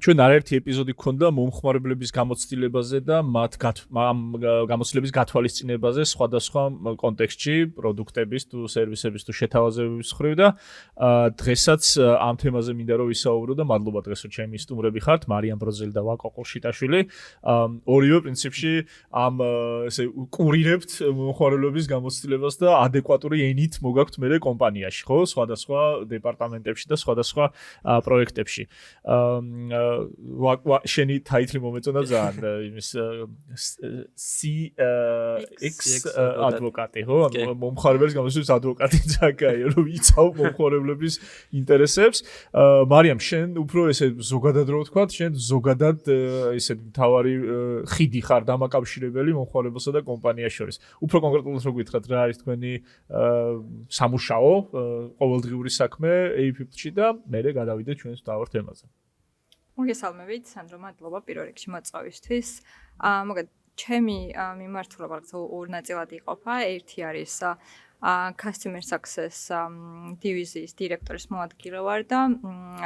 ჩვენ არაერთი ეპიზოდი გქონდა მომხმარებლების გამოცდილებაზე და მათ გამოცდილების გათვალისწინებაზე სხვადასხვა კონტექსტში, პროდუქტების თუ სერვისების თუ შეთავაზებების მხრივ და დღესაც ამ თემაზე მინდა რომ ვისაუბრო და მადლობა დღეს რომ ჩემი სტუმრები ხართ, მარიამ ბროზელი და ვაკო ყურშიტაშვილი. ორივე პრინციპში ამ ესე კურირებთ მომხმარებლების გამოცდილებას და ადეკვატური ენით მოგაქვთ მე კომპანიაში, ხო? სხვადასხვა დეპარტამენტებში და სხვადასხვა პროექტებში. შენი ტაიტლი მომეწონა ძალიან იმის CX ადვოკატი, ხო? მომხმარებლის გამოცდილების ადვოკატი ძალიან რომ იცავ მომხმარებლების ინტერესებს. მარიამ, შენ უფრო ესე ზოგადად რო ვთქვა, შენ ზოგადად ესე მთავარი ხიდი ხარ დამაკავშირებელი მომხმარებელსა და კომპანიას შორის. უფრო კონკრეტულად რო გითხრათ, რა არის თქვენი სამუშაო, ყოველდღიური საქმე APP-ში და მერე გადავიდეთ ჩვენს მთავარ თემაზე. მოგესალმებით, სანდრო, მადლობა პირველ რიგში მოწვევისთვის. მოგეთ ჩემი მიმართულება ორ ნაწილად იყოფა. ერთი არის customer success დივიზიის დირექტორის მოადგილე ვარ და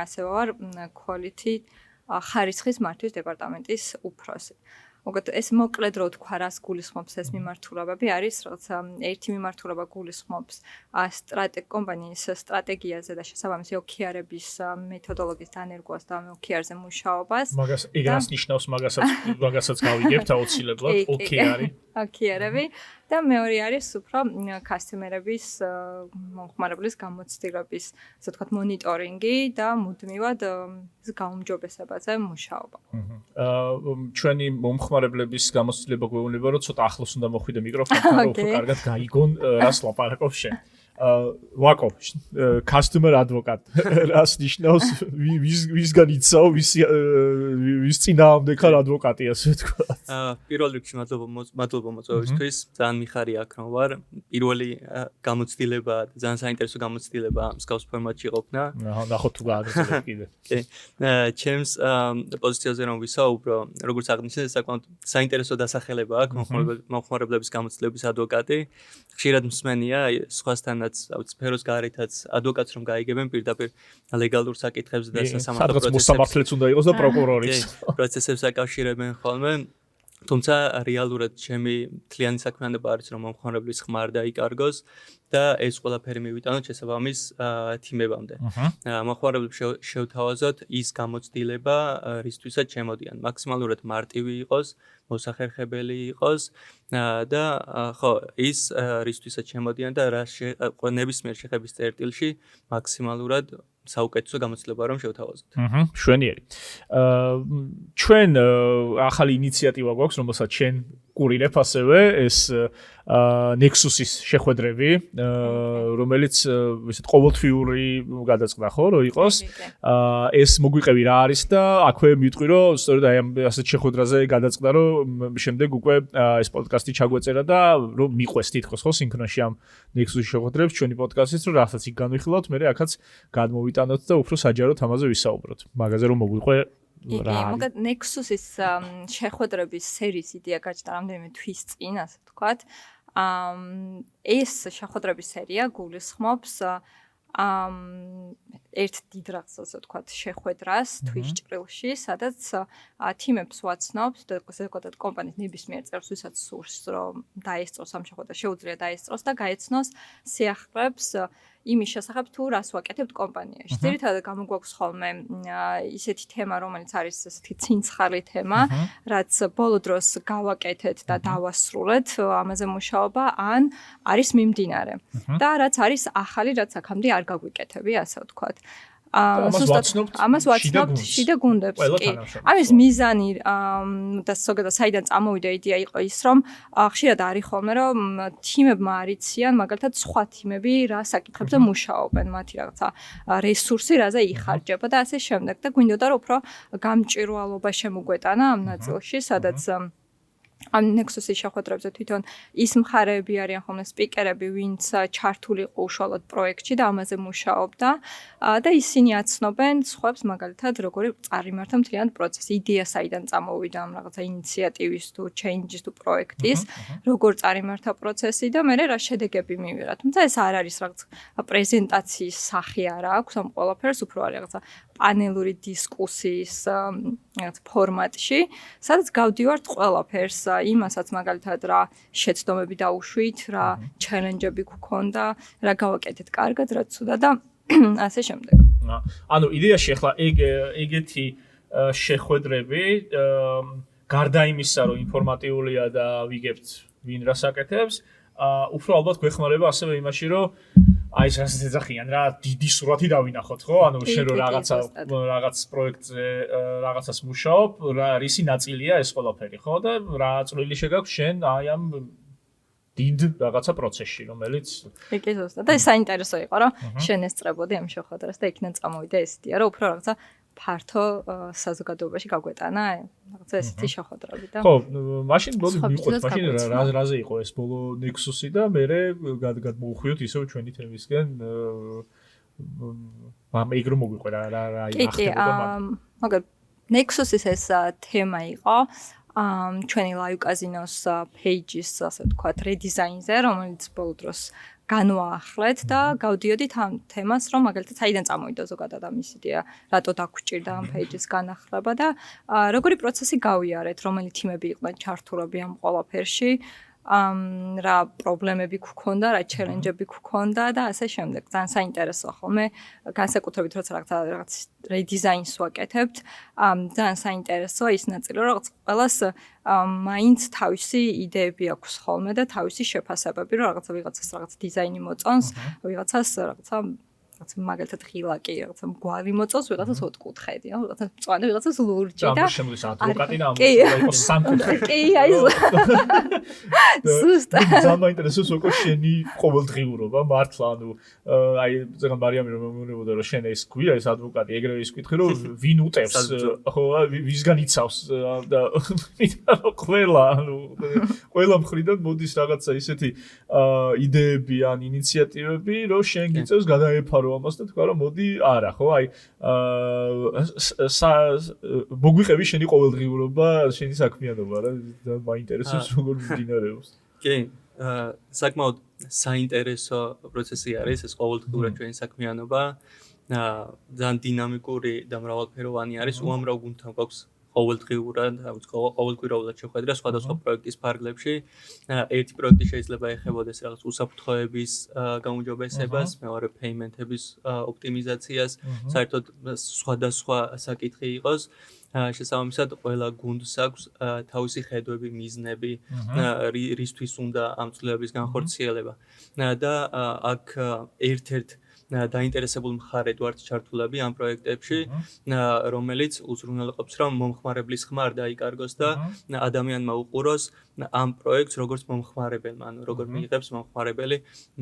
ასევე ვარ quality ხარისხის მართვის დეპარტამენტის უფროსი. მოგეთ ეს მოკლედ რო თქვა, რას გულისხმობს ეს მიმართულებები არის, რაღაცა ერთი მიმართულება გულისხმობს კომპანიის სტრატეგიაზე და შესაბამისი OKR-ების მეთოდოლოგიის დანერგვას და OKR-ზე მუშაობას. მაგას იგრას ნიშნავს მაგასაც გავიგებთ აუცილებლად OKR-ები და მეორე არის უფრო კასტომერების მომხმარებლის გამოცდილების, ასე ვთქვათ, მონიტორინგი და მუდმივად გაუმჯობესებაზე მუშაობა. ჩვენი მომხმარებლების გამოცდილება გვეუბნება, რომ ცოტა ახლოს უნდა მოხვიდე მიკროფონთან, რომ უფრო კარგად გაიგონ, რას ლაპარაკობ შენ. ვაკო, customer advocate. რას ნიშნავს ვისგან იცავ, ვის წინააღმდეგ ხარ ადვოკატი, ასე ვთქვათ. პირველ რიგში მადლობა მოწვევისთვის. ძალიან მიხარია აქ რომ ვარ. პირველი გამოცდილება, ძალიან საინტერესო გამოცდილება მსგავს ფორმატში ყოფნა. ნახოთ თუ გააგრძელებ კიდე. ჩემს პოზიციაზე რომ ვისაუბრო, როგორც აღნიშნეთ, საკმაოდ საინტერესო დასახელება აქვს მომხმარებლების გამოცდილების ადვოკატი. ხშირად მსმენია სხვასთანაც სფეროს გარეთაც ადვოკატს რომ გაიგებენ პირდაპირ ლეგალურ საკითხებზე და სასამართლო პროცესებს. მოსამართლეც უნდა იყოს და პროკურორიც. პროცესებს აკავშირებენ ხოლმე. თუმცა რეალურად ჩემი მთლიანი საქმიანობა არის რომ მომხმარებლის ხმარ დაიკარგოს და ეს ყველაფერი მივიტანოთ შესაბამის თიმებამდე. მომხმარებლებს შევთავაზოთ ის გამოცდილება, რისთვისაც შემოდიან. მაქსიმალურად მარტივი იყოს, მოსახერხებელი იყოს და ხო, ის რისთვისაც შემოდიან და რა ნებისმიერ შეხების წერტილში მაქსიმალურად საუკეთესო გამოცდილება რომ შევთავაზოთ. შვენიერი. ჩვენ ახალი ინიციატივა გვაქვს, რომელსაც შენ კურირებ ასევე ეს Nexus-ის შეხვედრები, რომელიც ისეთ ყოველთვიური გადაწყდა ხო, რომ იყოს. ეს მოგვიყევი რა არის და აქვე მივიტყვი, რომ სწორედ აი ამ ასეთ შეხვედრაზე გადაწყდა, რომ შემდეგ უკვე ეს პოდკასტი ჩაგვეწერა და რომ მიყვეს თითქოს ხო სინქრონში ამ Nexus-ის შეხვედრებს ჩვენი პოდკასტიც, რომ რასაც იქ განვიხილავთ, მე აქაც გადმოვიტანოთ და უფრო საჯაროდ ამაზე ვისაუბროთ. მაგაზე რომ მოგვიყვე მოგეთ Nexus-ის შეხვედრების სერიის იდეა გაჩნდა რამდენიმე თვის წინ, ასე ვთქვათ. ეს შეხვედრების სერია გულისხმობს ერთ დიდ რაღაცას, ასე ვთქვათ, შეხვედრას თვის ჭრილში, სადაც თიმებს ვაცნობთ და ზოგადად კომპანიის ნებისმიერ წევრს, ვისაც სურს რომ დაესწროს ამ შეხვედრას, შეუძლია დაესწროს და გაეცნოს სიახლეებს იმის შესახებ თუ რას ვაკეთებთ კომპანიაში. ძირითადად გამოგვაქვს ხოლმე ისეთი თემა, რომელიც არის ესეთი ცინცხალი თემა, რაც ბოლო დროს გავაკეთეთ და დავასრულეთ ამაზე მუშაობა, ან არის მიმდინარე. და რაც არის ახალი, რაც აქამდე არ გაგვიკეთები, ასე ვთქვათ. ამას ვაცნობთ შიდა გუნდებს კი. ამის მიზანი და ზოგადად საიდან წამოვიდა იდეა იყო ის, რომ ხშირად არის ხოლმე რომ თიმებმა არიციან მაგალითად სხვა თიმები რა საკითხებზე მუშაობენ, მათი რაღაცა რესურსი რაზე იხარჯება და ასე შემდეგ და გვინდოდა რომ უფრო გამჭვირვალობა შემოგვეტანა ამ ნაწილში, სადაც ამ Nexus-ის შეხვედრებზე თვითონ ის მხარეები არიან ხოლმე სპიკერები, ვინც ჩართული იყო უშუალოდ პროექტში და ამაზე მუშაობდა და ისინი აცნობენ სხვებს მაგალითად როგორი წარიმართა მთლიანი პროცესი, იდეა საიდან წამოვიდა ამ რაღაცა ინიციატივის თუ change-ის თუ პროექტის, როგორ წარიმართა პროცესი და მერე რა შედეგები მივიღეთ. თუმცა ეს არ არის რაღაც პრეზენტაციის სახე არა აქვს ამ ყველაფერს, უფრო არის რაღაცა პანელური დისკუსიის რაღაც ფორმატში, სადაც გავდივართ ყველაფერს, იმასაც მაგალითად რა შეცდომები დაუშვით, რა ჩელენჯები გქონდა, რა გავაკეთეთ კარგად, რა ცუდად და ასე შემდეგ. ანუ იდეაში ახლა ეგეთი შეხვედრები გარდა იმისა, რომ ინფორმატიულია და ვიგებთ ვინ რას აკეთებს, უფრო ალბათ გვეხმარება ასევე იმაში, რომ აი ეს რასაც ეძახიან რა დიდი სურათი დავინახოთ, ხო? ანუ შენ რომ რაღაც პროექტზე რაღაცას მუშაობ, რა რისი ნაწილია ეს ყველაფერი, ხო? და რა წვლილი შეგაქვს შენ აი ამ დიდ რაღაცა პროცესში, რომელიც კი ზუსტად. და საინტერესო იყო, რომ შენ ესწრებოდი ამ შეხვედრას და იქიდან წამოვიდა ეს იდეა, რომ უფრო რაღაცა ფართო საზოგადოებაში გაგვეტანა რაღაცა ესეთი შეხვედრები და ხო, მაშინ მოდი მივყვეთ, მაშინ რაზე იყო ეს ბოლო Nexus-ი და მე გადმოვხვიოთ ისევ ჩვენი თემისკენ ეგ რომ მოგვიყვე რა ახდებოდა მაგრამ Nexus-ის ეს თემა იყო ჩვენი Live Casinos page-ის ასე ვთქვათ redesign-ზე, რომელიც ბოლო დროს განვაახლეთ და გავდიოდით ამ თემას, რომ მაგალითად საიდან წამოვიდა ზოგადად ამის იდეა, რატო დაგვჭირდა ამ page-ის განახლება და როგორი პროცესი გავიარეთ, რომელი თიმები იყვნენ ჩართულები ამ ყველაფერში, რა პრობლემები გქონდა, რა ჩელენჯები გქონდა და ასე შემდეგ. ძალიან საინტერესოა ხოლმე, განსაკუთრებით როცა რაღაც redesign-ს ვაკეთებთ, ძალიან საინტერესოა ის ნაწილი, რომ რაღაც ყველას მაინც თავისი იდეები აქვს ხოლმე და თავისი შეფასებები, რომ ვიღაცას რაღაც დიზაინი მოწონს, ვიღაცას რაღაცა მაგალითად ღილაკი, რაღაცა მგვარი მოწონს, ვიღაცას ოთხკუთხედი, ვიღაცას მწვანე, ვიღაცას ლურჯი და შემოდის ადვოკატი და ამას სამკუთხედი. კი, აი ზუსტად. ძალიან მაინტერესებს უკვე შენი ყოველდღიურობა მართლა, ანუ აი ზოგადად მარიამი რომ მომეუბნება რომ შენ ეს გვია ეს ადვოკატი, ეგრევე ის კითხე რომ ვინ უტევს, ხო, ვისგან იცავს და ყველა, ანუ ყველა მხრიდან მოდის რაღაცა ისეთი იდეები ან ინიციატივები, რომ შენ გიწევს გადაეფარო ამას და თქვა რომ მოდი არა ხო აი მოგვიყევი შენი ყოველდღიურობა შენი საქმიანობა რა მაინტერესებს როგორ მიმდინარეობს კი საკმაოდ საინტერესო პროცესი არის ეს ყოველდღიურად ჩვენი საქმიანობა ძალიან დინამიკური და მრავალფეროვანი არის უამრავ გუნდთან გვაქვს ყოველდღიურად, ყოველკვირეულად შეხვედრა სხვადასხვა პროექტის ფარგლებში. ერთი პროექტი შეიძლება ეხებოდეს რაღაც უსაფრთხოების გაუმჯობესებას, მეორე payment-ების ოპტიმიზაციას, საერთოდ სხვადასხვა საკითხი იყოს. შესაბამისად, ყველა გუნდს აქვს თავისი ხედვები, მიზნები, რისთვის უნდა ამ ცვლილებების განხორციელება. და აქ ერთ-ერთ დაინტერესებულ მხარედ ვართ ჩართულები ამ პროექტებში, რომელიც უზრუნველყოფს, რომ მომხმარებლის ხმა არ დაიკარგოს და ადამიანმა უყუროს ამ პროექტს როგორც მომხმარებელმა, ანუ როგორ მიიღებს მომხმარებელი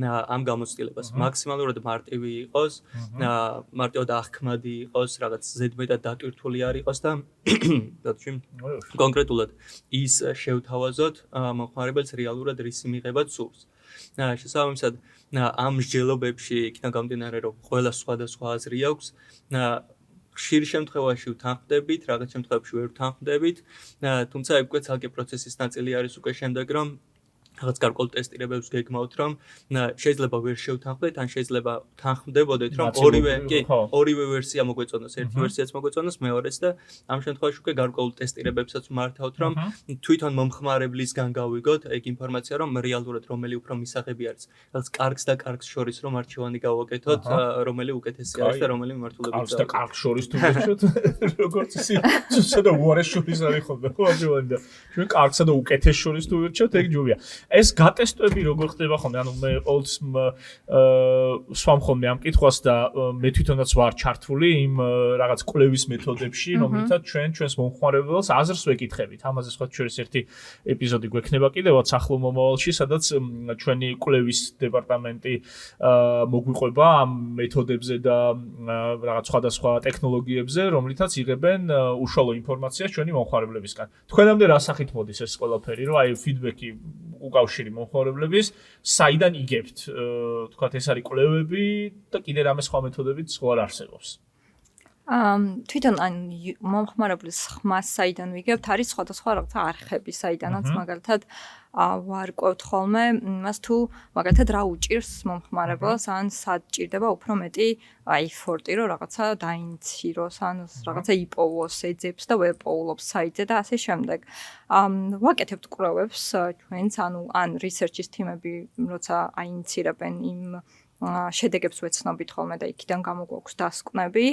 ამ გამოცდილებას. მაქსიმალურად მარტივი იყოს, მარტივად აღქმადი იყოს, რაღაც ზედმეტად დატვირთული არ იყოს და კონკრეტულად ის შევთავაზოთ მომხმარებელს რეალურად რისი მიღება სურს. შესაბამისად ამ მსჯელობებში იქნა გამდინარე რომ ყველა სხვადასხვა აზრი აქვს ხშირ შემთხვევაში ვთანხმდებით, რაღაც შემთხვევებში ვერ ვთანხმდებით, თუმცა ეგ უკვე ცალკე პროცესის ნაწილი არის უკვე შემდეგ რომ რაღაც გარკვეულ ტესტირებებს გეგმავთ რომ შეიძლება ვერ შევთანხმდეთ, ან შეიძლება თანხმდებოდეთ რომ ორივე ვერსია მოგვეწონოს, ერთი ვერსიაც მოგვეწონოს, მეორეც და ამ შემთხვევაში უკვე გარკვეულ ტესტირებებსაც მართავთ რომ თვითონ მომხმარებლისგან გავიგოთ ეგ ინფორმაცია რომ რეალურად რომელი უფრო მისაღები არის. რაღაც კარგს და კარგს შორის რომ არჩევანი გავაკეთოთ, რომელი უკეთესი არის და რომელი მიმართულებით არის. და კარგს შორის თუ გეშოთ, როგორც ისი ცუდა უარეს შორის არის ხოლმე ხო არჩევანი და ჩვენ კარგსა და უკეთეს შორის თუ ვირჩევთ, ეგ ჯობია. ეს გატესტები როგორ ხდება ხოლმე? ანუ მე ყოველთვის სვამ ხოლმე ამ კითხვას და მე თვითონაც ვარ ჩართული იმ რაღაც კვლევის მეთოდებში, რომელთაც ჩვენს მომხმარებელს აზრს ვეკითხებით. ამაზე სხვა ჩვენს ერთი ეპიზოდი გვექნება კიდევაც ახლო მომავალში, სადაც ჩვენი კვლევის დეპარტამენტი მოგვიყვება ამ მეთოდებზე და რაღაც სხვადასხვა ტექნოლოგიებზე, რომლითაც იღებენ უშუალო ინფორმაციას ჩვენი მომხმარებლებისგან. თქვენამდე რა სახით მოდის ეს ყველაფერი, რომ აი ფიდბექი უკავშირი მომხმარებლების, საიდან იგებთ, თქვათ ეს არის კვლევები და კიდე რამე სხვა მეთოდებიც სხვა არსებობს. თვითონ ან მომხმარებლის ხმას საიდან ვიგებთ, არის სხვადასხვა რაღაცა არხები, საიდანაც მაგალითად ვარკვევთ ხოლმე იმას თუ მაგალითად რა უჭირს მომხმარებელს, ან სად ჭირდება უფრო მეტი ეფორტი, რომ რაღაცა დაინციროს, ან რაღაცა იპოვოს ეძებს და ვერ პოულობს საიტზე და ასე შემდეგ. ვაკეთებთ კვლევებს ჩვენც, ან რისერჩის თიმები, როცა აინცირებენ იმ შედეგებს ვეცნობით ხოლმე და იქიდან გამოგვაქვს დასკვნები.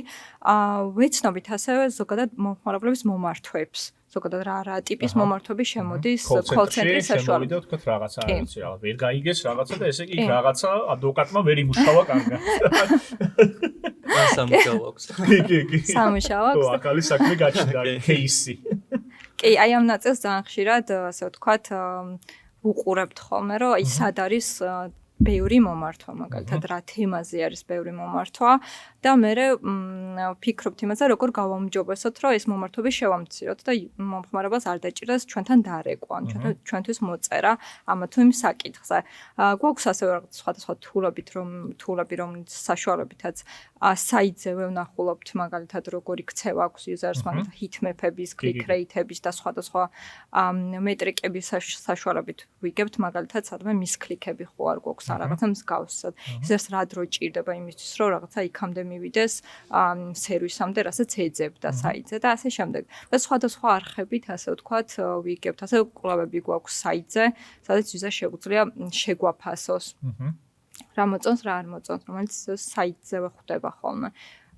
ვეცნობით ასევე ზოგადად მომხმარებლების მომართვებს. ზოგადად რა ტიპის მომართვები შემოდის კოლ-ცენტრის საშუალებით. შემოვიდა თქვა რაღაცა არის, რა, ვერ გაიგეს რაღაცა და ესე იგი რაღაცა ადვოკატმა ვერ იმუშავა კარგად. სამუშაო აქვს. კი. სამუშაო აქვს. ახალი საქმე გაჩნდა, кейსი. კი, აი ამ ნაწილს ძალიან ხშირად, ასე ვთქვათ, უყურებთ ხოლმე, რომ აი სად არის ბევრი მომართვა, მაგალითად რა თემაზე არის ბევრი მომართვა და მე ვფიქრობთ იმაზე, როგორ გავაუმჯობესოთ, რომ ეს მომართვები შევამციროთ და მომხმარებელს არ დაჭირდეს ჩვენთან დარეკვა, ჩვენთვის მოწერა ამა თუ იმ საკითხზე. გვაქვს ასევე სხვადასხვა თულები, რომლის საშუალებითაც საიტზე ვნახულობთ, მაგალითად როგორი ქცევა აქვს იუზერს, მაგალითად ჰიტმეპების, კლიკ რეიტების და სხვადასხვა მეტრიკების საშუალებით ვიგებთ, მაგალითად სადმე მისკლიკები ხო არ გვაქვს რაღაცა მსგავსად. ეს რა დრო ჭირდება იმისთვის, რომ რაღაცა იქამდე მივიდეს სერვისამდე, რასაც ეძებდა საიტზე და ასე შემდეგ. და სხვადასხვა არხებით, ასე ვთქვათ, ვიგებთ, ასე კვლევები გვაქვს საიტზე, სადაც იუზერს შეუძლია შეგვაფასოს. რა მოწონს, რა არ მოწონს, რომელიც საიტზევე ხვდება ხოლმე.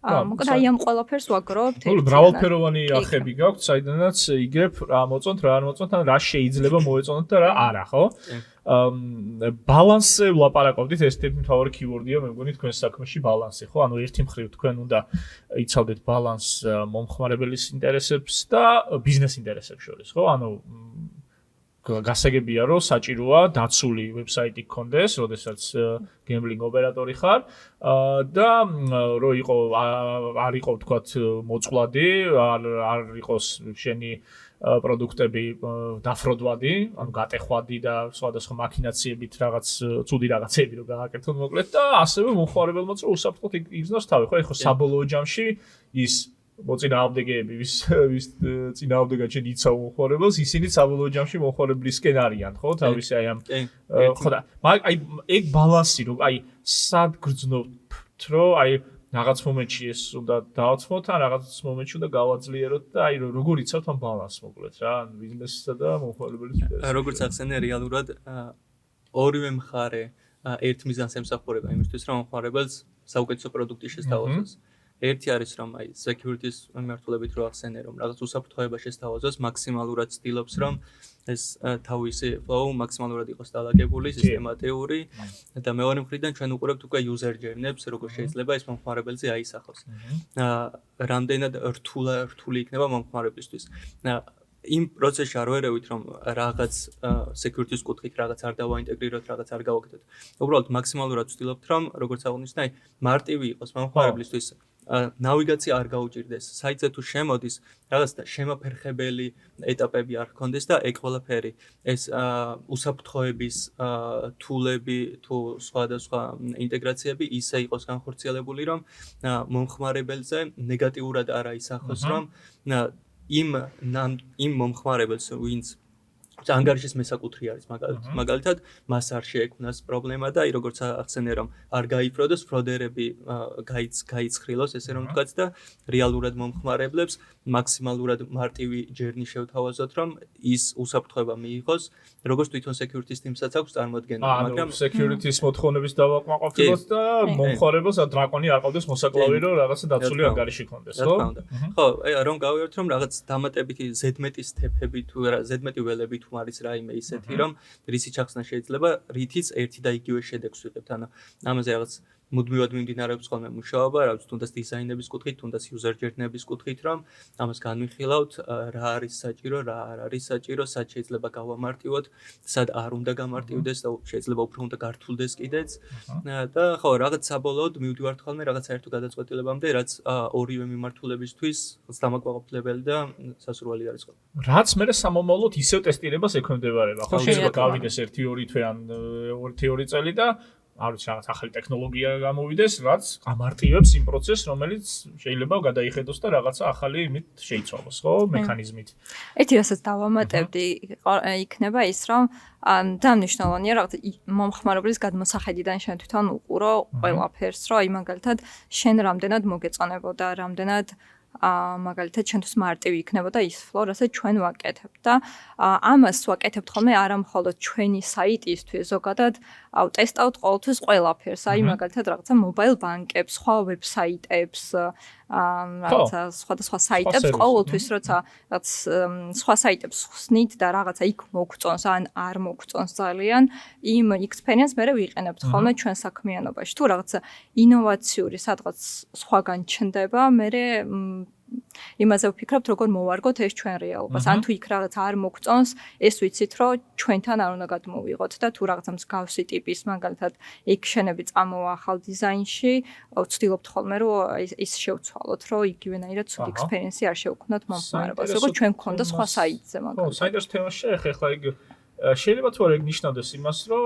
მოკლედ აი ამ ყველაფერს ვაგროვებთ ერთად. მრავალფეროვანი არხები გაქვთ, საიდანაც იგებ რა მოწონთ, რა არ მოწონთ, ან რა შეიძლება მოეწონოთ და რა არა, ხო? ბალანსზე ვლაპარაკობდით, ეს ერთ მთავარი კიუორდია, მე მგონი თქვენ საქმეში ბალანსი, ხო? ანუ ერთი მხრივ თქვენ უნდა იცავდეთ ბალანსს მომხმარებელის ინტერესებს და ბიზნეს ინტერესებს შორის, ხო? ანუ გასაგებია, რომ საჭიროა დაცული ვებსაიტი გქონდეს, როდესაც გემბლინგ ოპერატორი ხარ და რომ არ იყო ვთქვათ მოწყვლადი, არ იყოს შენი პროდუქტები დაფროდვადი, ანუ გატეხვადი და სხვადასხვა მაქინაციებით რაღაც ცუდი რაღაცები რომ გააკეთონ მოკლედ და ასევე მომხმარებელმაც რომ უსაფრთხოდ იგრძნოს თავი, ხო? ეხლა საბოლოო ჯამში ის მოწინააღმდეგეები, ვის წინააღმდეგად შენ იცავ მომხმარებელს, ისინი საბოლოო ჯამში მომხმარებლისკენ არიან, ხო? თავისი აი ამ ხო და აი ეგ ბალანსი რომ აი სად გრძნობთ, რომ აი რაღაც მომენტში ეს უნდა დავაცმოთ, ან რაღაც მომენტში უნდა გავაძლიეროთ და აი როგორ იცავთ ამ ბალანსს მოკლედ რა, ან ბიზნესსა და მომხმარებლის ინტერესს. როგორც ახსენე რეალურად ორივე მხარე ერთ მიზანს ემსახურება იმისთვის, რომ მომხმარებელს საუკეთესო პროდუქტი შესთავაზოს. ერთი არის რომ აი security-ს მიმართულებით რო ახსენე რომ რაღაც უსაფრთხოება შესთავაზოს, მაქსიმალურად ცდილობს რომ ეს თავისი flow მაქსიმალურად იყოს დალაგებული, სისტემატიური და მეორე მხრიდან ჩვენ უყურებთ უკვე user journey-ებს, როგორ შეიძლება ეს მომხმარებელზე აისახოს. რამდენად რთული იქნება მომხმარებლისთვის. იმ პროცესში არ ვერევით რომ რაღაც security-ს კუთხით რაღაც არ დავაინტეგრიროთ, რაღაც არ გავაკეთოთ. უბრალოდ მაქსიმალურად ვცდილობთ რომ როგორც აღნიშნა, აი მარტივი იყოს მომხმარებლისთვის ნავიგაცია არ გაუჭირდეს. საიტზე თუ შემოდის, რაღაც შემაფერხებელი ეტაპები არ გქონდეს და ეგ ყველაფერი ეს უსაფრთხოების თულები თუ სხვადასხვა ინტეგრაციები ისე იყოს განხორციელებული, რომ მომხმარებელზე ნეგატიურად არ აისახოს, რომ იმ მომხმარებელს ვინც ანგარიშის მესაკუთრი არის მაგალითად მას არ შეექმნას პრობლემა და აი როგორც ახსენე რომ არ გაიფროდოს ფროდერები გაიცხრილოს ესე რომ ვთქვათ და რეალურად მომხმარებლებს მაქსიმალურად მარტივი ჯერნი შევთავაზოთ რომ ის უსაფრთხოება მიიღოს როგორც თვითონ security-ს თიმსაც აქვს წარმოადგენა მაგრამ security-ს მოთხოვნების დავაკმაყოფილოთ და მომხმარებელს დრაკონი არ ყავდეს მოსაკლავი რომ რაღაცა დაცული ანგარიში ქონდეს ხო? ხო, რომ გავიაროთ რომ რაღაც დამატებითი ზედმეტი სტეპები თუ ზედმეტი ველები თუ არის რაიმე ისეთი რომ რისი ჩახსნა შეიძლება რითიც ერთი და იგივე შედეგს ვიღებთ ანუ ამაზე რაღაც მუდმივად მიმდინარეობს ხოლმე მუშაობა რაც თუნდაც დიზაინების კუთხით თუნდაც user journey-ების კუთხით რომ ამას განვიხილავთ რა არის საჭირო რა არ არის საჭირო სად შეიძლება გავამარტივოთ სად არ უნდა გამარტივდეს და შეიძლება უფრო უნდა გართულდეს კიდეც და ხო რაღაც საბოლოოდ მივდივართ ხოლმე რაღაც საერთო გადაწყვეტილებამდე რაც ორივე მიმართულებისთვის დამაკმაყოფილებელი და სასურველი არის ხოლმე რაც მე სამომავლოდ ისევ ტესტირებას ექვემდებარება ხო შეიძლება გავიდეს 1-2 თვე ან 1-2 წელი და არ ვიცი რაღაც ახალი ტექნოლოგია გამოვიდეს, რაც ამარტივებს იმ პროცესს, რომელიც შეიძლება გადაიხედოს და რაღაცა ახალი იმით შეიცვალოს, ხო, მექანიზმით. ერთი რასაც დავამატებდი, იქნება ის, რომ დამნიშნულოვანია რაღაც მომხმარებლის გადმოსახედიდან შენ თვითონ უყურო ყველაფერს, რომ აი მაგალითად შენ რამდენად მოგეწონებოდა, რამდენად მაგალითად ჩვენთვის მარტივი იქნებოდა ის ფლო, რასაც ჩვენ ვაკეთებთ და ამას ვაკეთებთ ხოლმე არა მხოლოდ ჩვენი საიტისთვის, ზოგადად ტესტავთ ყოველთვის ყველაფერს, აი მაგალითად რაღაცა მობაილ ბანკებს, სხვა ვებსაიტებს, რაღაცა სხვადასხვა საიტებს ყოველთვის, როცა რაღაც სხვა საიტებს ხსნით და რაღაცა იქ მოგწონს ან არ მოგწონს ძალიან, იმ experience მე ვიყენებთ ხოლმე ჩვენ საქმიანობაში. თუ რაღაცა ინოვაციური სადღაც სხვაგან ჩნდება, მე იმაზე ვფიქრობთ, როგორ მოვარგოთ ეს ჩვენ რეალობას. ან თუ იქ რაღაც არ მოგწონს, ეს ვიცით, რომ ჩვენთან არ უნდა გადმოვიღოთ და თუ რაღაცა მსგავსი ტიპის, მაგალითად, ექშენები წამოვა ახალ დიზაინში, ვცდილობთ ხოლმე, რომ ის შევცვალოთ, რომ იგივენაირად სულ ექსპერიენსი არ შევქვნათ მომხმარებელს, როგორც ჩვენ გქონდა სხვა საიტზე, მაგალითად. ხო, საიტის თემაში ეხლა იქ შეიძლება თუ არ ნიშნავდეს იმას, რომ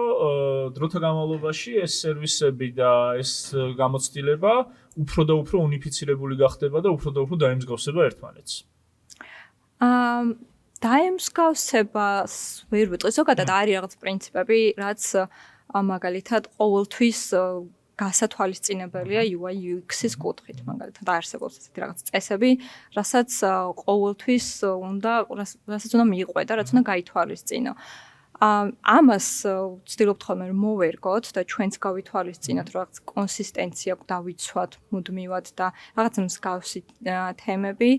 დროთა განმავლობაში ეს სერვისები და ეს გამოცდილება უფრო და უფრო უნიფიცირებული გახდება და უფრო და უფრო დაემსგავსება ერთმანეთს. დაემსგავსებას ვერ ვიტყვი, ზოგადად არის რაღაც პრინციპები, რაც მაგალითად ყოველთვის გასათვალისწინებელია UI UX-ის კუთხით, მაგალითად არსებობს ესეთი რაღაც წესები, რასაც ყოველთვის რასაც უნდა მიყვე და რაც უნდა გაითვალისწინო. ამას ვცდილობთ ხოლმე რომ მოვერგოთ და ჩვენც გავითვალისწინოთ, რომ რაღაც კონსისტენცია დავიცვათ მუდმივად და რაღაც მსგავსი თემები.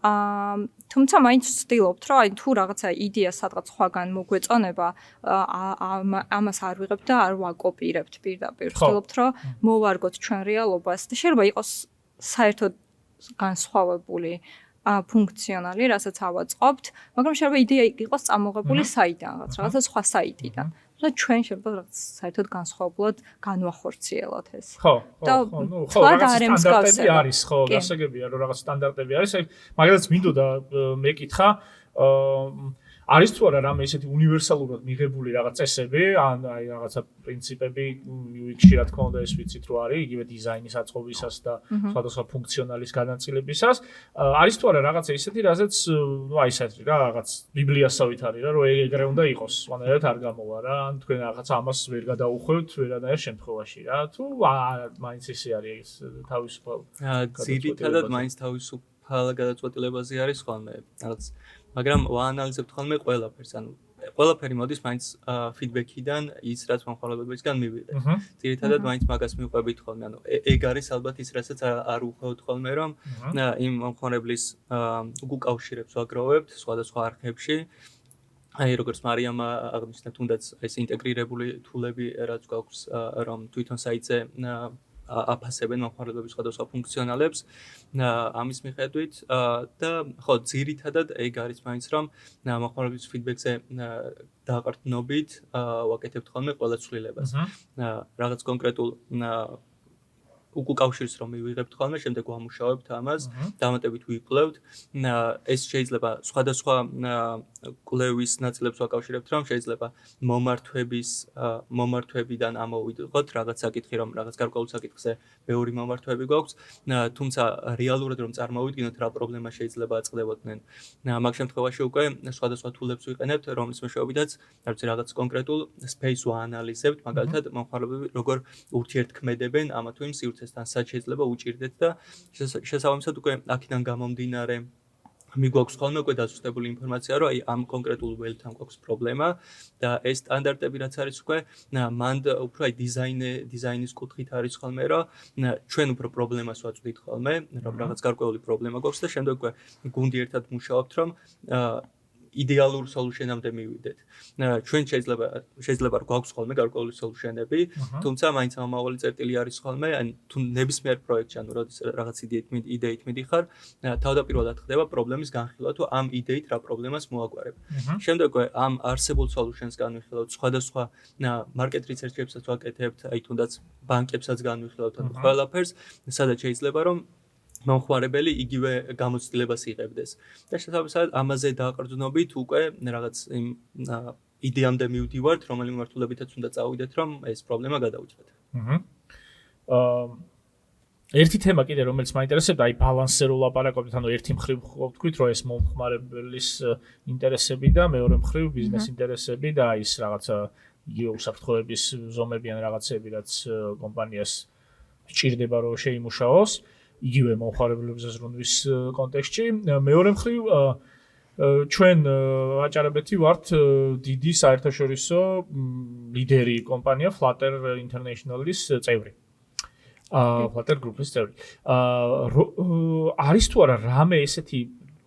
თუმცა მაინც ვცდილობთ, რომ აი თუ რაღაცა იდეა სადღაც სხვაგან მოგვეწონება, ამას არ ვიღებთ და არ ვაკოპირებთ პირდაპირ. ვცდილობთ, რომ მოვარგოთ ჩვენ რეალობას და შეიძლება იყოს საერთოდ განსხვავებული ფუნქციონალი, რასაც ავაწყობთ, მაგრამ შეიძლება იდეა იყოს წამოღებული საიდან, რაღაცა სხვა საიტიდან. და ჩვენ შეიძლება რაღაც საერთოდ განსხვავებულად განვახორციელოთ ეს. ხო, რაღაც სტანდარტები არის, ხო, გასაგებია, რომ რაღაც სტანდარტები არის. აი, მაგალითად მინდოდა მეკითხა, არის თუ არა რამე ისეთი უნივერსალურად მიღებული რაღაც წესები, ან აი რაღაცა პრინციპები UX-ში რა თქმა უნდა ეს ვიცით რომ არის, იგივე დიზაინის აწყობისას და სხვადასხვა ფუნქციონალის განაწილებისას, არის თუ არა რაღაცა ისეთი, რაზეც ნუ აი ესეთი რა რაღაც ბიბლიასავით არის რა, რომ ეგრე უნდა იყოს, სვანაერად არ გამოვა რა, ან თქვენ რაღაც ამას ვერ გადაუხვევთ ვერანაირ შემთხვევაში რა, თუ მაინც ისე არის თავისუფალ. ძირითადად მაინც თავისუფალ გადაწყვეტილებაზე არის ხოლმე რაღაც მაგრამ ვაანალიზებთ ხოლმე ყველაფერს, ანუ ყველაფერი მოდის მაინც ფიდბექიდან, ის რაც მომხმარებლებისგან მივიღეთ. ძირითადად მაინც მაგას მივყვებით ხოლმე, ანუ ეგ არის ალბათ ის რასაც არ უხევთ ხოლმე, რომ იმ მომხმარებლის უკავშირებს ვაგროვებთ სხვადასხვა არხებში. აი როგორც მარიამ აღნიშნა, თუნდაც ეს ინტეგრირებული თულები რაც გვაქვს, რომ თვითონ საიტზე აფასებენ მომხმარებლების სხვადასხვა ფუნქციონალებს ამის მიხედვით და ხო ძირითადად ეგ არის მაინც რომ მომხმარებლების ფიდბექზე დაყრდნობით ვაკეთებთ ხოლმე ყველა ცვლილებას რაღაც კონკრეტულ უკავშირს რომ მივიღებთ ხოლმე, შემდეგ ვამუშავებთ ამას, დამატებით ვიკვლევთ. ეს შეიძლება სხვადასხვა კვლევის ნაწილებს ვაკავშირებთ, რომ შეიძლება მომართვებიდან ამოვიდღოთ რაღაც საკითხი, რომ რაღაც გარკვეულ საკითხზე ბევრი მომართვები გვაქვს, თუმცა რეალურად რომ წარმოვიდგინოთ რა პრობლემა შეიძლება აწყდებოდნენ. მაგ შემთხვევაში უკვე სხვადასხვა თულებს ვიყენებთ, რომლის მეშვეობითაც რაღაც კონკრეტულ space ვაანალიზებთ, მაგალითად მომხმარებლები როგორ ურთიერთქმედებენ ამა თუ იმ სივრცესთან, სადაც შეიძლება უჭირდეთ და შესაბამისად უკვე აქედან გამომდინარე მიგვაქვს ხოლმე უკვე დაზუსტებული ინფორმაცია, რომ აი ამ კონკრეტულ ველთან გვაქვს პრობლემა და ეს სტანდარტები რაც არის უკვე მანდ უფრო აი დიზაინის კუთხით არის ხოლმე, რომ ჩვენ უფრო პრობლემას ვაწვდით ხოლმე, რომ რაღაც გარკვეული პრობლემა გვაქვს და შემდეგ უკვე გუნდი ერთად მუშაობთ, რომ იდეალურ სოლუშენამდე მივიდეთ. ჩვენ შეიძლება გვაქვს ხოლმე გარკვეული სოლუშენები, თუმცა მაინც ამავალი წერტილი არის ხოლმე, ან თუ ნებისმიერ პროექტში, ანუ როდის რაღაც იდეით მიდიხარ, თავდაპირველად ხდება პრობლემის განხილვა, თუ ამ იდეით რა პრობლემას მოაგვარებ. შემდეგ ამ არსებულ სოლუშენს განვიხილავთ, სხვადასხვა მარკეტ რისერჩებსაც ვაკეთებთ, აი თუნდაც ბანკებსაც განვიხილავთ, ანუ ყველაფერს, სადაც შეიძლება რომ მომხმარებელი იგივე გამოცდილებას იღებდეს. და შესაბამისად ამაზე დაყრდნობით უკვე რაღაც იმ იდეამდე მივდივართ, რომელი მიმართულებითაც უნდა წავიდეთ, რომ ეს პრობლემა გადავიჭრათ. ერთი თემა კიდე რომელიც მაინტერესებდა, აი ბალანსზე რო ლაპარაკობთ, ანუ ერთი მხრივ ვთქვით, რომ ეს მომხმარებლის ინტერესები და მეორე მხრივ ბიზნეს ინტერესები და აი ეს რაღაცა იგივე უსაფრთხოების ზომები ან რაღაცები, რაც კომპანიას სჭირდება რომ შეიმუშაოს, იგივე მომხმარებლების ზრუნვის კონტექსტში. მეორე მხრივ ჩვენ აჭარებეთი ვართ დიდი საერთაშორისო ლიდერი კომპანია Flutter International-ის წევრი. Flutter Group-ის წევრი. არის თუ არა რამე ესეთი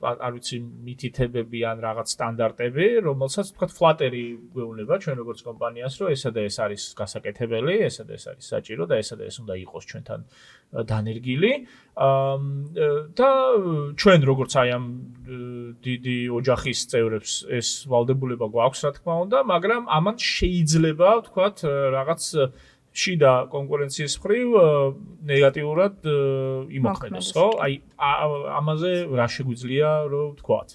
არ ვიცი მითითებები ან რაღაც სტანდარტები, რომელსაც თქვა Flutter-ი გვეუბნება ჩვენ როგორც კომპანიას, რომ ესა და ეს არის გასაკეთებელი, ესა და ეს არის საჭირო და ესა და ეს უნდა იყოს ჩვენთან დანერგილი. და ჩვენ როგორც აი ამ დიდი ოჯახის წევრებს ეს ვალდებულება გვაქვს, რა თქმა უნდა, მაგრამ ამან შეიძლება ვთქვათ რაღაც შიდა კონკურენციის მხრივ ნეგატიურად იმოქმედოს, ხო? აი ამაზე რა შეგვიძლია რომ ვთქვათ?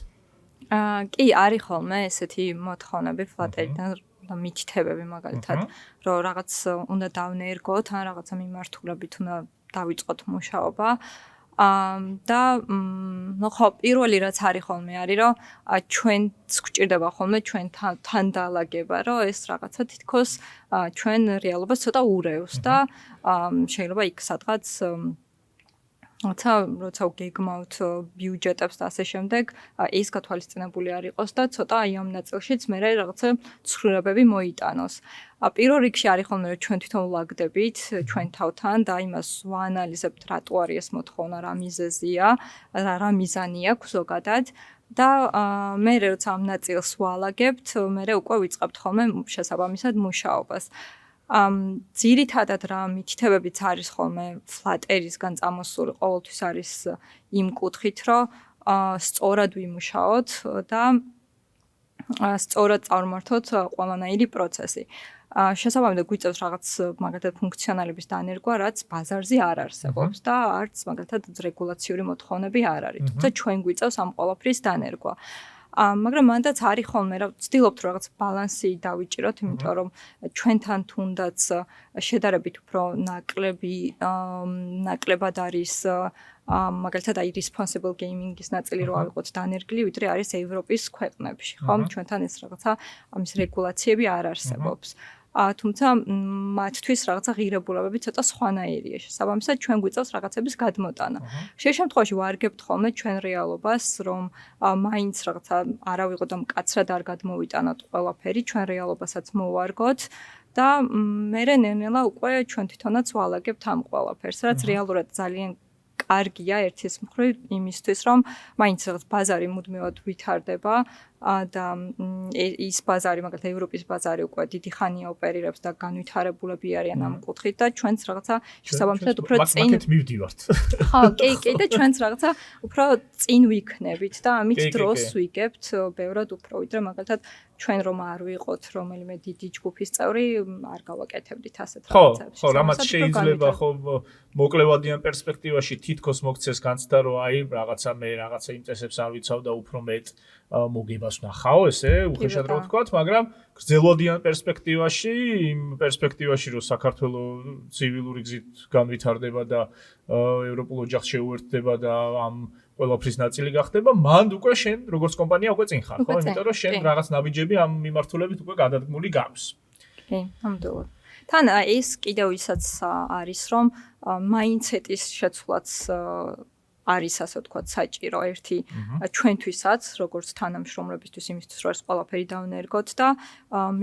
კი, არის ხოლმე ესეთი მოთხოვნები Flutter-დან და მითითებები მაგალითად, რომ რაღაც უნდა დავნერგოთ, ან რაღაცა მიმართულებით უნდა დავიწყოთ მუშაობა. და ხო პირველი რაც არის ხოლმე არის რომ ჩვენც გვჭირდება ხოლმე ჩვენთან დაალაგება რომ ეს რაღაცა თითქოს ჩვენ რეალობას ცოტა ურევს და შეიძლება იქ სადღაც როცა გეგმავთ ბიუჯეტებს და ასე შემდეგ ეს გათვალისწინებული არ იყოს და ცოტა აი ამ ნაწილშიც მე რაღაცა ცვლილებები მოიტანოს. პირველ რიგში არის ხოლმე რომ ჩვენ თვითონ ვლაგდებით ჩვენ თავთან და იმას ვაანალიზებთ რატო არის ეს მოთხოვნა, რა მიზეზია, რა მიზანი აქვს ზოგადად და მე როცა ამ ნაწილს ვალაგებთ, მე უკვე ვიწყებთ ხოლმე შესაბამისად მუშაობას. ძირითადად რა მითითებებიც არის ხოლმე Flutter-ისგან წამოსული ყოველთვის არის იმ კუთხით, რომ სწორად ვიმუშაოთ და სწორად წარმართოთ ყველანაირი პროცესი. შესაბამისად გვიწევს რაღაც მაგალითად ფუნქციონალების დანერგვა, რაც ბაზარზე არ არსებობს და არც მაგალითად რეგულაციური მოთხოვნები არ არის. თუმცა ჩვენ გვიწევს ამ ყველაფრის დანერგვა. მაგრამ მანდაც არის ხოლმე რა ვცდილობთ რაღაც ბალანსი დავიჭიროთ, იმიტომ რომ ჩვენთან თუნდაც შედარებით უფრო ნაკლებად არის მაგალითად აი responsible gaming-ის ნაწილი რო ავიღოთ დანერგილი, ვიდრე არის ევროპის ქვეყნებში, ხო? ჩვენთან ეს რაღაცა ამის რეგულაციები არ არსებობს. თუმცა მათთვის რაღაცა ღირებულებები ცოტა სხვანაირია. შესაბამისად ჩვენ გვიწევს რაღაცების გადმოტანა. შე შემთხვევაში ვარგებთ ხოლმე ჩვენ რეალობას, რომ მაინც რაღაცა არავიღო და მკაცრად არ გადმოვიტანოთ ყველაფერი, ჩვენ რეალობასაც მოვარგოთ და მე ნელ-ნელა უკვე ჩვენ თვითონაც ვალაგებთ ამ ყველაფერს, რაც რეალურად ძალიან კარგია ერთის მხრივ იმისთვის, რომ მაინც რაღაც ბაზარი მუდმივად ვითარდება და ის ბაზარი, მაგალითად ევროპის ბაზარი უკვე დიდი ხანია ოპერირებს და განვითარებულები არიან ამ კუთხით და ჩვენც რაღაცა შესაბამისად უფრო წინ მივდივართ. ხო, კი და ჩვენც რაღაცა უფრო წინ ვიქნებით და ამით დროს ვიგებთ ბევრად უფრო ვიდრე მაგალითად ჩვენ რომ არ ვიყოთ რომელიმე დიდი ჯგუფის წევრი, არ გავაკეთებდით ასეთ რაღაცებს. ხო, რამაც შეიძლება ხო მოკლევადიან პერსპექტივაში თითქოს მოგცეს განცდა რომ აი რაღაცა მე რაღაცა იმ წესებს არ ვიცავ და უფრო მეტ მოგებას ვნახავ, ესე უხეშად რა ვთქვათ, მაგრამ გრძელვადიან პერსპექტივაში, იმ პერსპექტივაში რომ საქართველოს ცივილური გზით განვითარდება და ევროპულ ოჯახს შეუერთდება და ამ ყველაფრის ნაწილი გახდება, მანდ უკვე შენ როგორც კომპანია უკვე წინ ხარ, ხო? იმიტომ რომ შენ რაღაც ნაბიჯები ამ მიმართულებით უკვე გადადგმული გაქვს. კი, ნამდვილად. თან ეს კიდევ ისაც არის რომ მაინდსეტის შეცვლაც არის ასე ვთქვათ საჭირო ერთი ჩვენთვისაც როგორც თანამშრომლებისთვის იმისთვის რომ ეს ყველაფერი დავნერგოთ და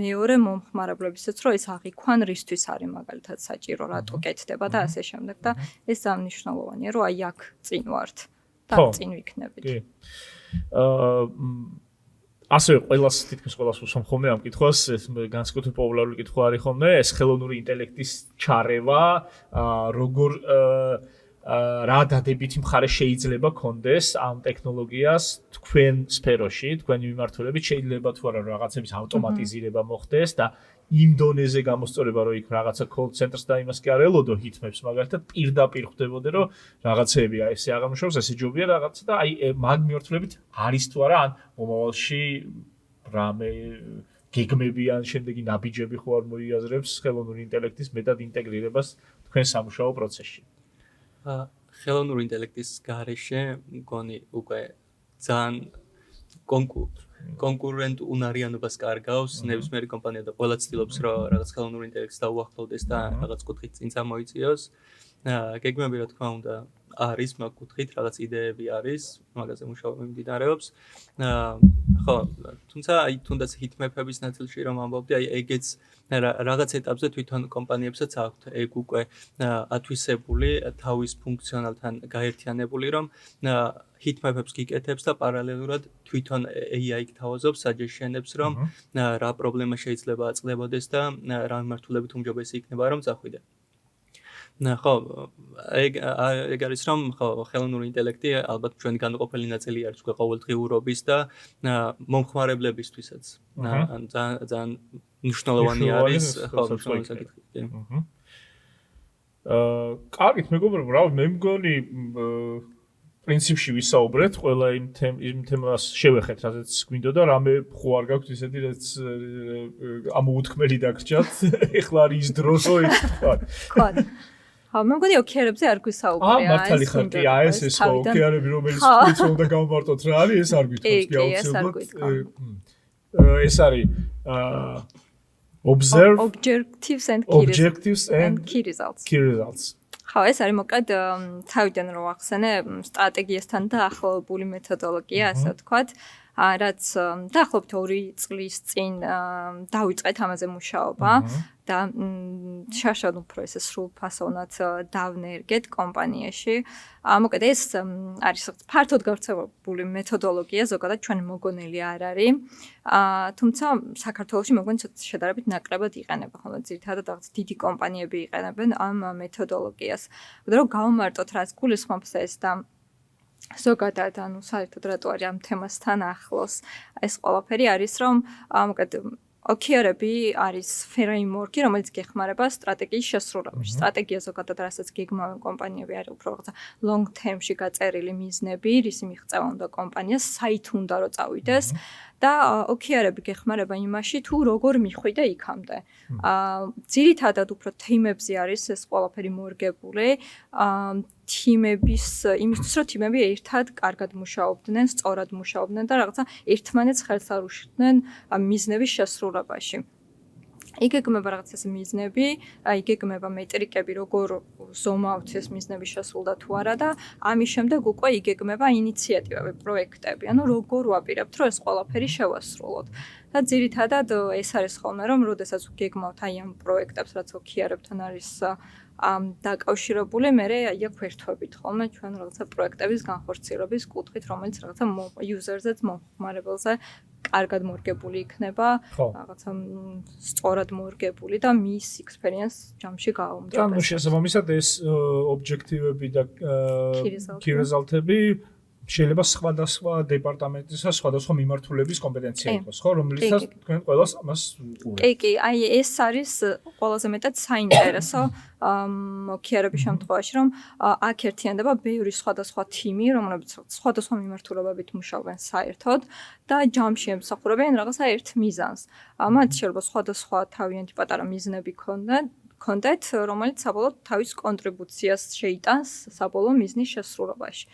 მეორე მომხმარებლებისაც რომ ეს აღიქვან რისთვის არის მაგალითად საჭირო რატო კეთდება და ასე შემდეგ და ეს სამნიშნელოვანია რომ აი აქ წინ ვართ და წინ ვიქნებით. კი. ასევე ყველას თითქმის ყველას უსვამ ხოლმე ამ კითხვას, ეს განსაკუთრებით პოპულარული კითხვა არის ხოლმე, ეს ხელოვნური ინტელექტის ჩარევა, როგორ რა დადებითი მხარე შეიძლება კონდეს ამ ტექნოლოგიას თქვენ სფეროში, თქვენი მიმართულებით შეიძლება თუ არა რაღაცების ავტომატიზირება მოხდეს და იმ დონეზე გამოსწორება რომ იქ რაღაცა call centers და იმას კი არ ელოდო ჰიტმებს მაგალითად პირდაპირ ხვდებოდე რომ რაღაცეები აი ესე აღამუშავოს ესე ჯობია რაღაცა და აი მაგ მიმართულებით არის თუ არა ან მომავალში რამე გეგმები ან შემდეგი ნაბიჯები ხო არ მოიაზრებს ხელოვნური ინტელექტის მეტად ინტეგრირებას თქვენ სამუშაო პროცესში? ხელოვნური ინტელექტის გარეშე მგონი უკვე ძალიან კონკურენტ უნარიანობას კარგავს ნებისმიერი კომპანია და ყველა ცდილობს რომ რაღაც ხელოვნური ინტელექტს დაუახლოვდეს და რაღაც კუთხით წინ წამოიწიოს. გეგმები რა თქმა უნდა არის მაგ კუთხით რაღაც იდეები არის, მაგაზე მუშაობა მიმდინარეობს. ხო, თუმცა აი თუნდაც ჰიტმეპების ნაწილში რომ ამბობდი, აი ეგეც რაღაც ეტაპზე თვითონ კომპანიებსაც აქვთ ეგ უკვე ათვისებული თავის ფუნქციონალთან გაერთიანებული რომ ჰიტმეპებს გიკეთებს და პარალელურად თვითონ AI გთავაზობს suggestion-ებს რომ რა პრობლემა შეიძლება აწყდებოდეს და რა მიმართულებით უმჯობესი იქნება რომ წახვიდე. ხო, ეგ არის რომ ხო ხელოვნური ინტელექტი ალბათ ჩვენი განუყოფელი ნაწილი არის უკვე ყოველდღიურობის და მომხმარებლებისთვისაც. ძალიან მნიშვნელოვანი არის ხო საკითხი. კარგით, მეგობრებო, რა მე მგონი პრინციპში ვისაუბრეთ, ყველა იმ თემას შევეხეთ, რასაც გვინდოდა, რამე ხო არ გაქვთ ისეთი რაც ამოუთქმელი დაგრჩათ, ეხლა არის ის დრო, რომ ის თქვა. თქვა. ხო, მე მგონი ოკეარებზე არ გვისაუბრია. მართალი ხარ, კი, ეს ხო ოკეარები რომელიც თქვით რომ უნდა გავმარტოთ რა არის, ეს არ გვითხოვთ კი აუცილებლად. ეს არის observe objectives and key results. ხო, ეს არის მოკლედ თავიდან რომ ახსენე სტრატეგიასთან დაახლოებული მეთოდოლოგია, ასე ვთქვათ. რაც დაახლოებით 2 წლის წინ დავიწყეთ ამაზე მუშაობა და შარშად უფრო ესე სრულფასოვნად დავნერგეთ კომპანიაში. მოკლედ ეს არის ფართოდ გავრცელებული მეთოდოლოგია, ზოგადად ჩვენი მოგონილი არ არის. თუმცა საქართველოში მოგონი შედარებით ნაკლებად იყენება, ხოლმე ძირითადად რაღაც დიდი კომპანიები იყენებენ ამ მეთოდოლოგიას. რომ გავმარტოთ რაც გულისხმობს ეს და ზოგადად ანუ საერთოდ რატო არის ამ თემასთან ახლოს ეს ყველაფერი არის რომ მოკლედ ოკეარები არის ფრეიმვორკი რომელიც გეხმარება სტრატეგიის შესრულებაში. სტრატეგია ზოგადად რასაც გეგმავენ კომპანიები არის უფრო რაღაცა long term-ში გაწერილი მიზნები, რისი მიღწევა უნდა კომპანიას, საით უნდა რომ წავიდეს და ოკეარები გეხმარება იმაში თუ როგორ მიხვიდე იქამდე. ძირითადად უფრო თემებზე არის ეს ყველაფერი მორგებული. თიმების იმისთვის რომ თიმები ერთად კარგად მუშაობდნენ, სწორად მუშაობდნენ და რაღაცა ერთმანეთს ხელს არ უშლიდნენ მიზნების შესრულებაში. იგეგმება რაღაც ეს მიზნები, იგეგმება მეტრიკები, როგორ ზომავთ ეს მიზნები შესრულდა თუ არა და ამის შემდეგ უკვე იგეგმება ინიციატივები, პროექტები, ანუ როგორ ვაპირებთ, რომ ეს ყველაფერი შევასრულოთ. და ძირითადად ეს არის ხოლმე, რომ როდესაც გეგმავთ აი ამ პროექტებს, რაც ოკეარებთან არის დაკავშირებული, მე აი აქ ვერთვებით ხოლმე ჩვენ რაღაცა პროექტების განხორციელების კუთხით, რომელიც რაღაცა user-ზეც მომხმარებელზე კარგად მორგებული იქნება, რაღაცა სწორად მორგებული და მის experience ჯამში გააუმჯობესებს. ანუ შესაბამისად ეს ობიექტივები და key result-ები შეიძლება სხვადასხვა დეპარტამენტისა, სხვადასხვა მიმართულების კომპეტენცია იყოს, ხო, რომელიცაც თქვენ ყველას ამას უყურებთ. კი, აი ეს არის ყველაზე მეტად საინტერესო ოკეარების შემთხვევაში, რომ აქ ერთიანდება ბევრი სხვადასხვა თიმი, რომლებიც სხვადასხვა მიმართულებებით მუშაობენ საერთოდ და ჯამში ემსახურებიან რაღაცა ერთ მიზანს. მათ შეიძლება სხვადასხვა თავიანთი პატარა მიზნები ქონდეთ, რომელიც საბოლოოდ თავის კონტრიბუციას შეიტანს საბოლოო მიზნის შესრულებაში.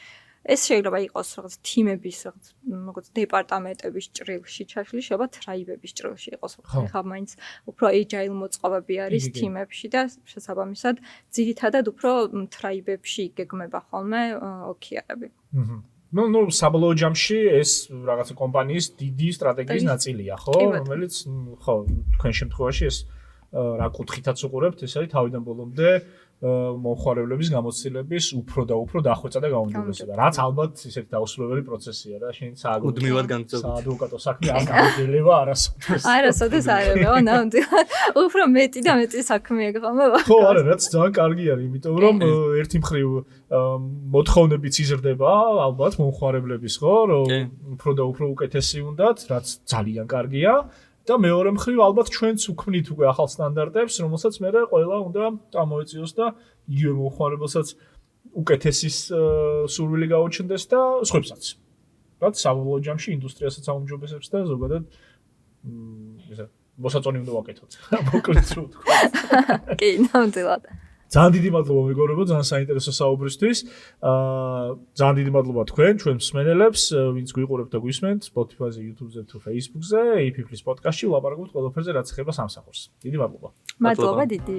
ეს შეიძლება იყოს რაღაც თიმების, რაღაც დეპარტამენტების ჭრილში ჩაშლი, შეიძლება თრაიბების ჭრილში იყოს. ხა მაინც უფრო agile მოწყობები არის თიმებში და შესაბამისად ძირითადად უფრო თრაიბებში იგეგმება ხოლმე ოკეარები. ნუ საბოლოო ჯამში ეს რაღაცა კომპანიის დიდი სტრატეგიის ნაწილია, ხო? რომელიც ხო, თქვენ შემთხვევაში ეს რა კუთხითაც უყურებთ, ეს არის თავიდან ბოლომდე მომხმარებლების გამოცდილების უფრო და უფრო დახვეწა და გაუმჯობესება. რაც ალბათ ისეთი დაუსრულებელი პროცესია და შენ უდმივად განწევთ. საადვოკატო საქმე არ გამოდელება არასოდეს. არასოდეს არ არის, ნამდვილად. უფრო მეტი და მეტი საქმეა ხოლმე. ხო, არა, რაც ძალიან კარგი არის, იმიტომ რომ ერთი მხრივ მოთხოვნებიც იზრდება ალბათ მომხმარებლების, ხო, რომ უფრო და უფრო უკეთესი უნდათ, რაც ძალიან კარგია. და მეორე მხრივ ალბათ ჩვენც უქმნით უკვე ახალ სტანდარტებს, რომელსაც მე ყველა უნდა წამოეწიოს და იგივე მომხმარებელსაც უკეთესის სურვილი გაუჩნდეს და სხვებსაც. რაც საბოლოო ჯამში ინდუსტრიასაც აუმჯობესებს და ზოგადად ესე მოსაწონი უნდა ვაკეთოთ. მოკლედ რო ვთქვა. კი, ნამდვილად. ძალიან დიდი მადლობა მეგობრებო, ძალიან საინტერესო საუბრისთვის. ძალიან დიდი მადლობა თქვენ, ჩვენ მსმენელებს, ვინც გვიყურებთ და გვისმენთ Spotify-ზე, YouTube-ზე თუ Facebook-ზე, APP-ის პოდკასტში ვლაპარაკობთ ყველაფერზე, რაც ეხება სამსახურს. დიდი მადლობა. მადლობა დიდი.